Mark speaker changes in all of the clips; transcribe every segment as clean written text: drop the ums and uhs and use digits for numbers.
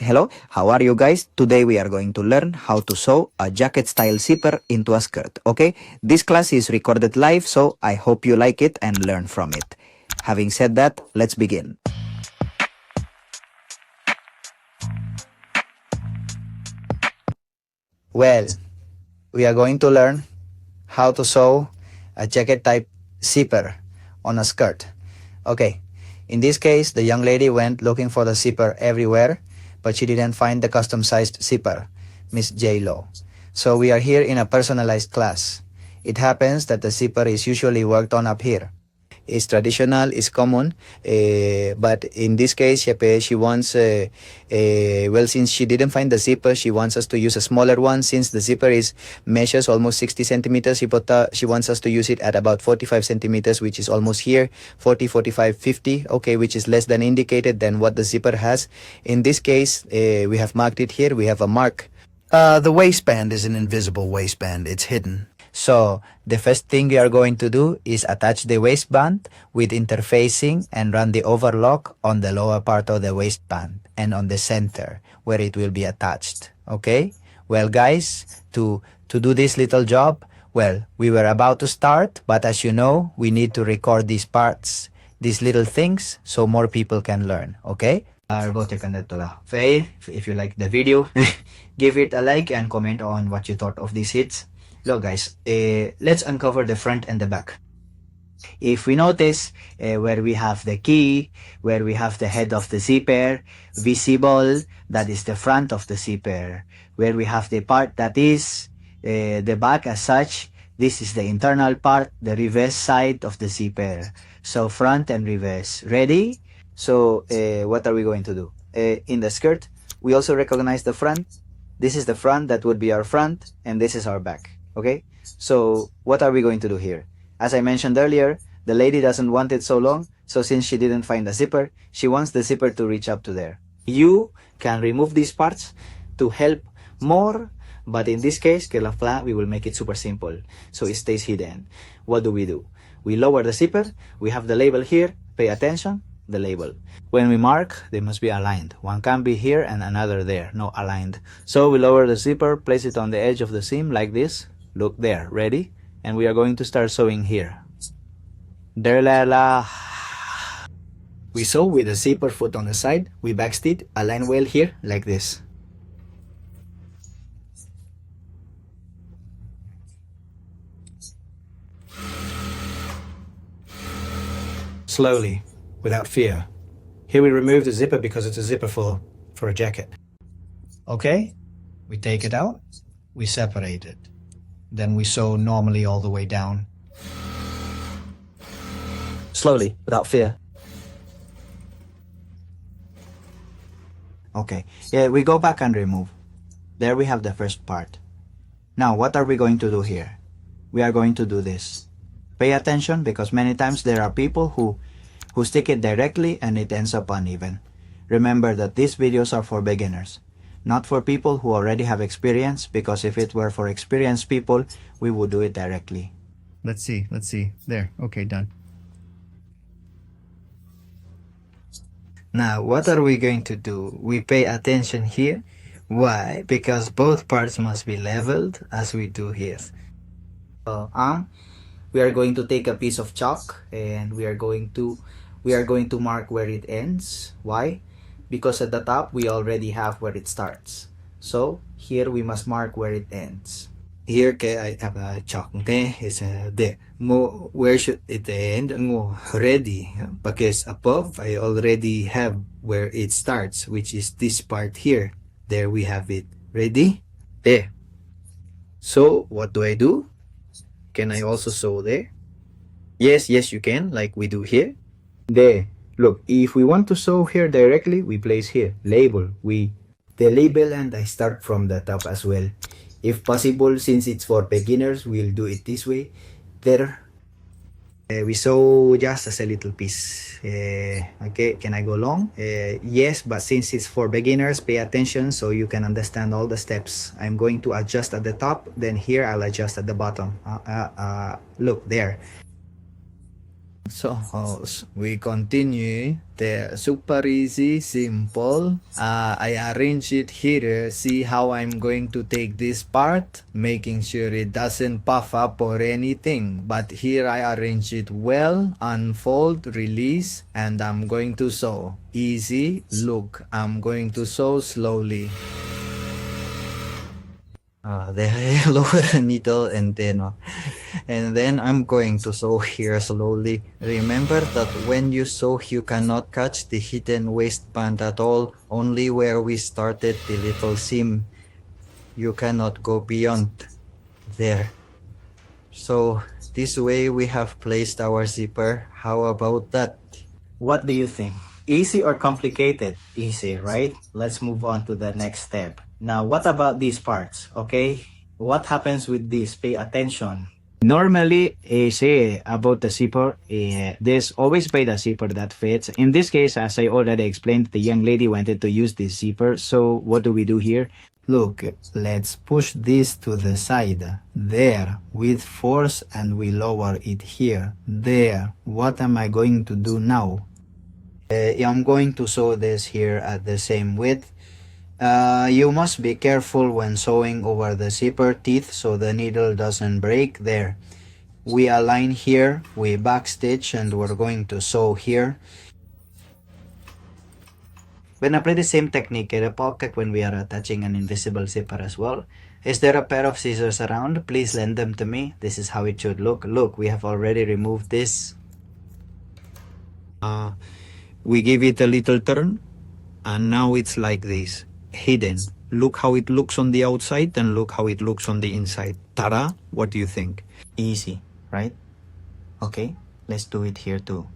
Speaker 1: Hello, how are you guys? Today we are going to learn how to sew a jacket style zipper into a skirt, okay? This class is recorded live, so I hope you like it and learn from it. Having said that, let's begin. Well, we are going to learn how to sew a jacket type zipper on a skirt. Okay, in this case, the young lady went looking for the zipper everywhere, but she didn't find the custom-sized zipper, Miss J. Lo. So we are here in a personalized class. It happens that the zipper is usually worked on up here. It's traditional, it's common, but in this case, she wants, well, since she didn't find the zipper, she wants us to use a smaller one. Since the zipper is measures almost 60 centimeters, she wants us to use it at about 45 centimeters, which is almost here, 40, 45, 50, okay, which is less than indicated than what the zipper has. In this case, we have marked it here, we have a mark.
Speaker 2: The waistband is an invisible waistband. It's hidden.
Speaker 1: So the first thing we are going to do is attach the waistband with interfacing and run the overlock on the lower part of the waistband and on the center where it will be attached. Okay? Well guys, to do this little job, well, we were about to start, but as you know, we need to record these parts, these little things, so more people can learn. Okay? If you like the video, give it a like and comment on what you thought of these hits. Look guys, let's uncover the front and the back. If we notice where we have the key, where we have the head of the zipper, visible, that is the front of the zipper. Where we have the part that is the back as such, this is the internal part, the reverse side of the zipper. So front and reverse. Ready? So what are we going to do? In the skirt, we also recognize the front. This is the front, that would be our front, and this is our back. Okay, so what are we going to do here? As I mentioned earlier, the lady doesn't want it so long, so since she didn't find the zipper, she wants the zipper to reach up to there. You can remove these parts to help more, but in this case, we will make it super simple, so it stays hidden. What do? We lower the zipper, we have the label here, pay attention, the label. When we mark, they must be aligned. One can be here and another there, no aligned. So we lower the zipper, place it on the edge of the seam like this. Look there, ready? And we are going to start sewing here.
Speaker 2: We sew with the zipper foot on the side. We backstitch, align well here, like this. Slowly, without fear. Here we remove the zipper because it's a zipper for a jacket. Okay, we take it out, we separate it. Then we sew normally all the way down.
Speaker 1: Slowly, without fear. Okay, yeah, we go back and remove. There we have the first part. Now, what are we going to do here? We are going to do this. Pay attention because many times there are people who stick it directly and it ends up uneven. Remember that these videos are for beginners, not for people who already have experience, because if it were for experienced people, we would do it directly.
Speaker 2: Let's see. There, okay, done.
Speaker 1: Now, what are we going to do? We pay attention here. Why? Because both parts must be leveled as we do here. We are going to take a piece of chalk and we are going to mark where it ends. Why? Because at the top we already have where it starts. So here we must mark where it ends.
Speaker 2: Here I have a chalk. Okay, it's there. Where should it end? Ready, because above I already have where it starts, which is this part here. There we have it. Ready? There. So what do? Can I also sew there? Yes, you can, like we do here. There. Look, if we want to sew here directly, we place here, label. The label, and I start from the top as well. If possible, since it's for beginners, we'll do it this way. There. We sew just as a little piece. Okay, can I go long? Yes, but since it's for beginners, pay attention so you can understand all the steps. I'm going to adjust at the top, then here I'll adjust at the bottom. Look there. So we continue. The super easy, simple. I arrange it here. See how I'm going to take this part, making sure it doesn't puff up or anything. But here I arrange it well, unfold, release, and I'm going to sew. Easy. Look, I'm going to sew slowly. There I lower the needle and then I'm going to sew here slowly. Remember that when you sew you cannot catch the hidden waistband at all, only where we started the little seam. You cannot go beyond there. So this way we have placed our zipper. How about that?
Speaker 1: What do you think? Easy or complicated? Easy, right? Let's move on to the next step. Now, what about these parts? Okay, what happens with this? Pay attention. Normally, say about the zipper, there's always by the zipper that fits. In this case, as I already explained, the young lady wanted to use this zipper. So what do we do here?
Speaker 2: Look, let's push this to the side. There, with force, and we lower it here. There. What am I going to do now? I'm going to sew this here at the same width. You must be careful when sewing over the zipper teeth so the needle doesn't break. There. We align here, we backstitch, and we're going to sew here. When apply the same technique in a pocket when we are attaching an invisible zipper as well. Is there a pair of scissors around? Please lend them to me. This is how it should look. Look, we have already removed this. We give it a little turn, and now it's like this, hidden. Look how it looks on the outside and look how it looks on the inside. Ta-da! What do you think?
Speaker 1: Easy, right? Okay, let's do it here too.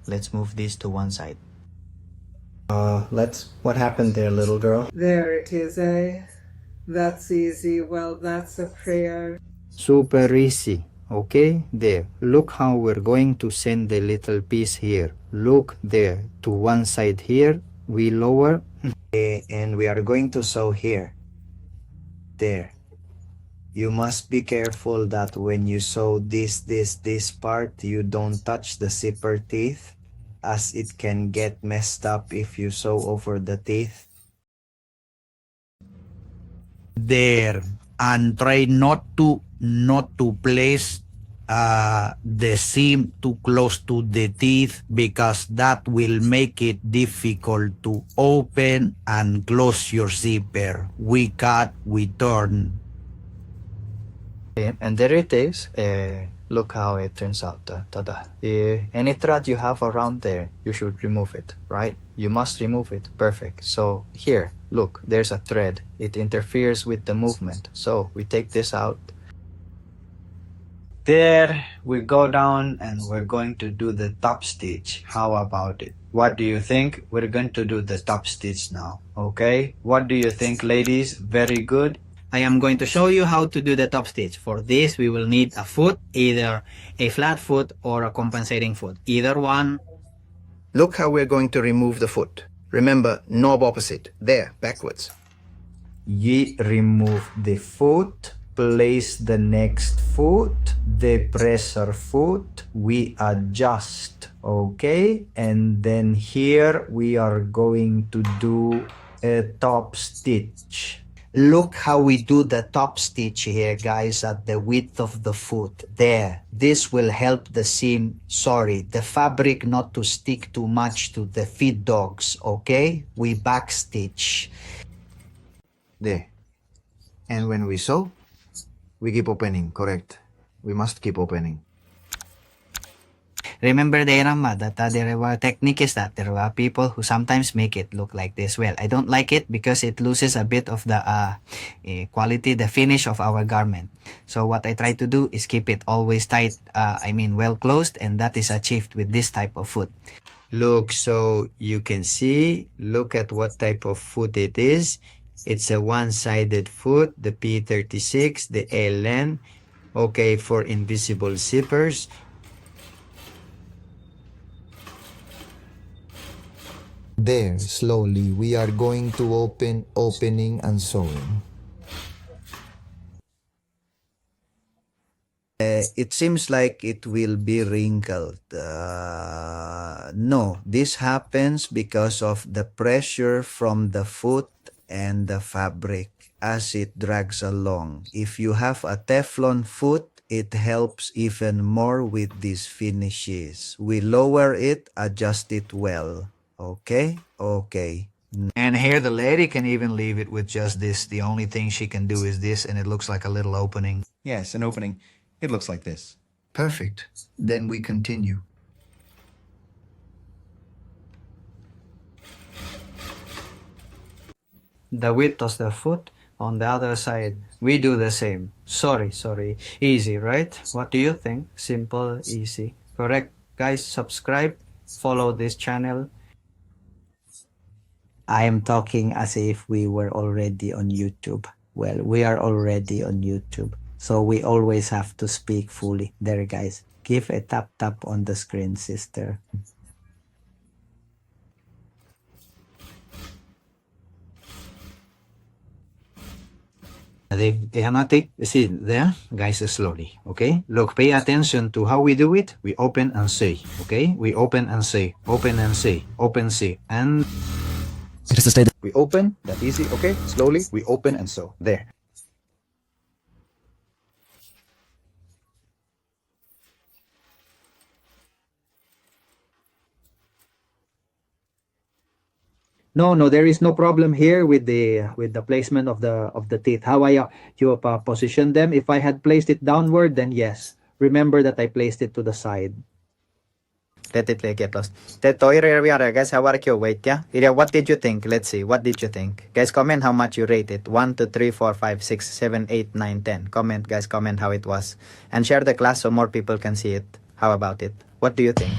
Speaker 1: Let's move this to one side.
Speaker 2: What happened there, little girl?
Speaker 3: There it is, eh? That's easy. Well, that's a prayer.
Speaker 2: Super easy. Okay, there. Look how we're going to send the little piece here. Look there. To one side here, we lower, and we are going to sew here. There. You must be careful that when you sew this part, you don't touch the zipper teeth, as it can get messed up if you sew over the teeth. There. And try not to place the seam too close to the teeth, because that will make it difficult to open and close your zipper. We cut, we turn.
Speaker 1: And there it is. Look how it turns out. Tada. Any thread you have around there, you should remove it, right? You must remove it. Perfect. So here, look, there's a thread. It interferes with the movement. So we take this out. There, we go down and we're going to do the top stitch. How about it? What do you think? We're going to do the top stitch now. Okay? What do you think, ladies? Very good.
Speaker 2: I am going to show you how to do the top stitch. For this, we will need a foot, either a flat foot or a compensating foot. Either one. Look how we're going to remove the foot. Remember, knob opposite. There, backwards.
Speaker 1: You remove the foot, place the next foot, the pressure foot, we adjust, okay? And then here we are going to do a top stitch.
Speaker 2: Look how we do the top stitch here, guys, at the width of the foot. There. This will help the the fabric not to stick too much to the feed dogs, okay? We back stitch. There. And when we sew, we keep opening, correct? We must keep opening. Remember, Dairama, that the technique is that there are people who sometimes make it look like this. Well, I don't like it because it loses a bit of the quality, the finish of our garment. So what I try to do is keep it always tight, well closed, and that is achieved with this type of foot. Look, so you can see, look at what type of foot it is. It's a one-sided foot, the P36, the LN, okay, for invisible zippers. There, slowly, we are going to opening and sewing. It seems like it will be wrinkled. No, this happens because of the pressure from the foot and the fabric as it drags along. If you have a Teflon foot, it helps even more with these finishes. We lower it, adjust it well. Okay? Okay.
Speaker 1: And here the lady can even leave it with just this. The only thing she can do is this, and it looks like a little opening.
Speaker 4: Yes, an opening. It looks like this.
Speaker 1: Perfect. Then we continue. The width of the foot on the other side. We do the same. Sorry. Easy, right? What do you think? Simple, easy. Correct. Guys, subscribe. Follow this channel. I am talking as if we were already on YouTube. Well, we are already on YouTube. So we always have to speak fully. There, guys. Give a tap on the screen, sister. See there, guys, slowly, okay? Look, pay attention to how we do it. We open and see, okay? We open and see, open and see, open, see, and
Speaker 4: It is to stay. We open, that easy, okay? Slowly, we open and sew. There.
Speaker 1: no, there is no problem here with the placement of the teeth. How you position them. If I had placed it downward, then yes. Remember that I placed it to the side. Let it get lost. Guys, how are you? Wait, yeah? What did you think? Let's see. What did you think? Guys, comment how much you rate it. 1, 2, 3, 4, 5, 6, 7, 8, 9, 10. Comment, guys. Comment how it was. And share the class so more people can see it. How about it? What do you think?